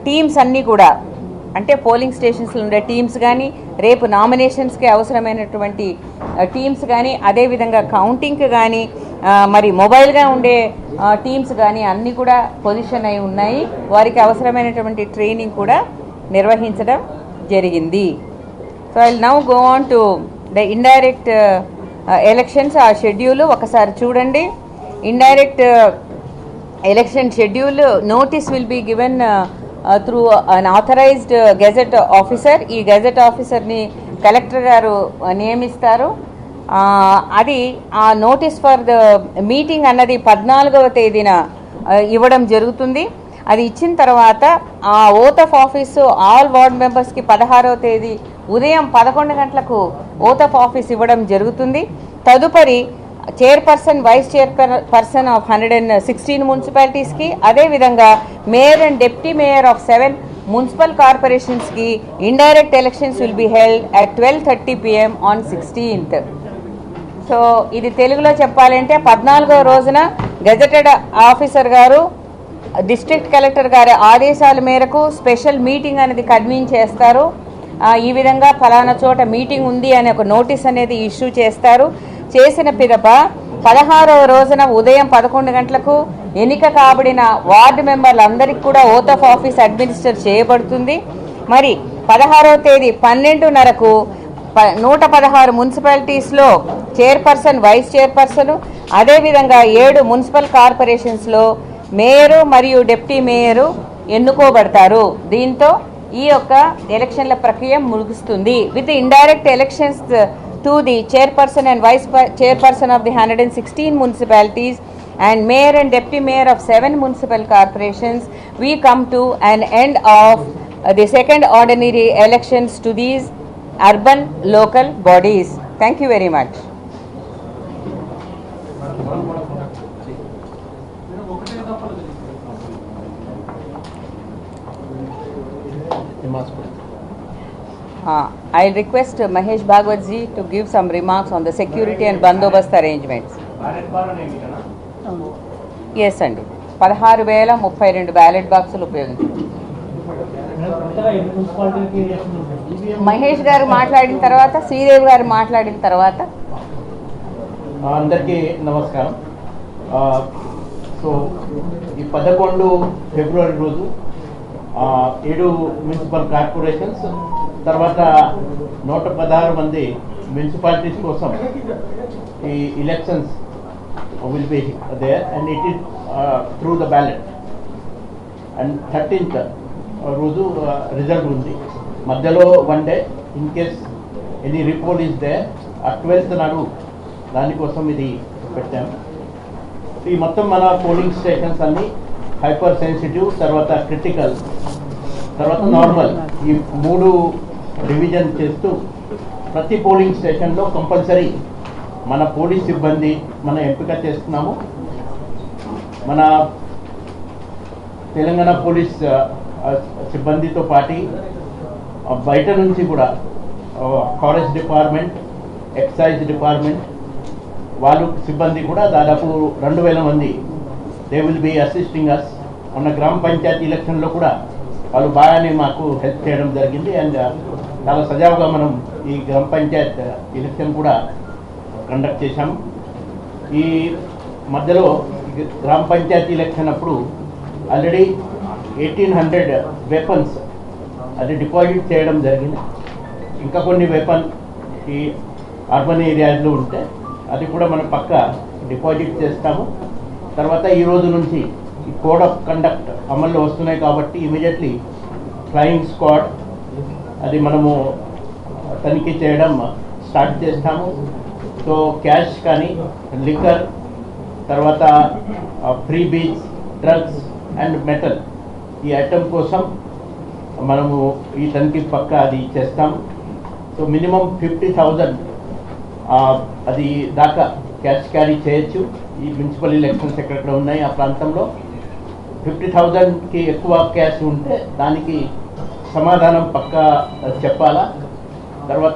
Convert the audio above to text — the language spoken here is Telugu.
టీమ్స్ అన్నీ కూడా అంటే పోలింగ్ స్టేషన్స్లో ఉండే టీమ్స్ కానీ రేపు నామినేషన్స్కి అవసరమైనటువంటి టీమ్స్ కానీ అదేవిధంగా కౌంటింగ్కి కానీ మరి మొబైల్గా ఉండే టీమ్స్ కానీ అన్నీ కూడా పొజిషన్ అయి ఉన్నాయి. వారికి అవసరమైనటువంటి ట్రైనింగ్ కూడా నిర్వహించడం జరిగింది. So I will now go on to the indirect elections. ఆ షెడ్యూల్ ఒకసారి చూడండి. Indirect election schedule notice will be given through an authorised gazette officer. ఈ గెజెట్ ఆఫీసర్ని కలెక్టర్ గారు నియమిస్తారు. అది ఆ నోటీస్ ఫర్ ద మీటింగ్ అన్నది 14వ తేదీన ఇవ్వడం జరుగుతుంది. అది ఇచ్చిన తర్వాత ఆ oath of office all ward మెంబర్స్కి 16వ తేదీ ఉదయం 11 గంటలకు ఓత్ ఆఫ్ ఆఫీస్ ఇవ్వడం జరుగుతుంది. తదుపరి చైర్పర్సన్ వైస్ చైర్పర్సన్ ఆఫ్ 116 మున్సిపాలిటీస్కి అదేవిధంగా mayor and deputy mayor of 7 municipal కార్పొరేషన్స్కి indirect elections will be held at 12:30 PM on 16th. So ఇది తెలుగులో చెప్పాలంటే 14వ రోజున గెజెటెడ్ ఆఫీసర్ గారు డిస్ట్రిక్ట్ కలెక్టర్ గారి ఆదేశాల మేరకు స్పెషల్ మీటింగ్ అనేది కన్వీన్ చేస్తారు. ఈ విధంగా ఫలానా చోట మీటింగ్ ఉంది అనే ఒక నోటీస్ అనేది ఇష్యూ చేస్తారు. చేసిన పిదప 16వ రోజున ఉదయం 11 గంటలకు ఎన్నిక కాబడిన వార్డు మెంబర్లందరికీ కూడా ఓత్ ఆఫ్ ఆఫీస్ అడ్మినిస్టర్ చేయబడుతుంది. మరి 16వ తేదీ 12:30కు 116 మున్సిపాలిటీస్లో చైర్పర్సన్ వైస్ చైర్పర్సన్ అదేవిధంగా 7 మున్సిపల్ కార్పొరేషన్స్లో మేయరు మరియు డిప్యూటీ మేయరు ఎన్నుకోబడతారు. దీంతో ఈ యొక్క ఎలక్షన్ల ప్రక్రియ ముగుస్తుంది. With indirect elections to the chairperson and vice chairperson of the 116 municipalities and mayor and deputy mayor of 7 municipal corporations, we come to an end of the second ordinary elections to these urban local bodies. Thank you very much. I'll request Mahesh Bhagwat ji to give some remarks on the security and bandobast arrangements. Yes andi 16,032 ballot బాక్సులు ఉపయోగించారు. మహేష్ గారు మాట్లాడిన తర్వాత శ్రీదేవి గారు మాట్లాడిన తర్వాత అందరికీ నమస్కారం. సో ఈ 11 ఫిబ్రవరి రోజు 7 మున్సిపల్ కార్పొరేషన్స్ తర్వాత 116 మంది మున్సిపాలిటీస్ కోసం ఈ elections will be there and it is through the ballot. And 13th రోజు రిజల్ట్ ఉంది. మధ్యలో 1 day in case any report is there ఆ 12th నాడు దానికోసం ఇది పెట్టాము. ఈ మొత్తం మన పోలింగ్ స్టేషన్స్ అన్నీ హైపర్ సెన్సిటివ్, తర్వాత క్రిటికల్, తర్వాత నార్మల్, ఈ 3 డివిజన్ చేస్తూ ప్రతి పోలింగ్ స్టేషన్లో కంపల్సరీ మన పోలీస్ సిబ్బంది మన ఎంపిక చేస్తున్నాము. మన తెలంగాణ పోలీస్ సిబ్బందితో పాటు బయట నుంచి కూడా ఫారెస్ట్ డిపార్ట్మెంట్, ఎక్సైజ్ డిపార్ట్మెంట్ వాళ్ళు సిబ్బంది కూడా దాదాపు 2,000 మంది దే విల్ బి అసిస్టింగ్ అస్. మన గ్రామ పంచాయతీ ఎలక్షన్లో కూడా వాళ్ళు బాగానే మాకు హెల్ప్ చేయడం జరిగింది. అండ్ చాలా సజావుగా మనం ఈ గ్రామ పంచాయత్ ఎలక్షన్ కూడా కండక్ట్ చేశాము. ఈ మధ్యలో గ్రామ పంచాయతీ ఎలక్షన్ అప్పుడు ఆల్రెడీ 1,800 వెపన్స్ అది డిపాజిట్ చేయడం జరిగింది. ఇంకా కొన్ని వెపన్ ఈ అర్బన్ ఏరియాలో ఉంటే అది కూడా మనం పక్క డిపాజిట్ చేస్తాము. తర్వాత ఈ రోజు నుంచి ఈ కోడ్ ఆఫ్ కండక్ట్ అమల్లో వస్తున్నాయి కాబట్టి ఇమీడియట్లీ ఫ్లయింగ్ స్క్వాడ్ అది మనము తనిఖీ చేయడం స్టార్ట్ చేస్తాము. సో క్యాష్ కానీ, లిక్కర్, తర్వాత free beach, drugs and metal ఈ ఐటమ్ కోసం మనము ఈ తనిఖీ పక్క అది చేస్తాము. సో మినిమం 50,000 అది దాకా క్యాష్ క్యారీ చేయొచ్చు. ఈ మున్సిపల్ ఎలక్షన్స్ ఎక్కడెక్కడ ఉన్నాయి ఆ ప్రాంతంలో 50,000కి ఎక్కువ క్యాష్ ఉంటే దానికి సమాధానం పక్కా చెప్పాలా. తర్వాత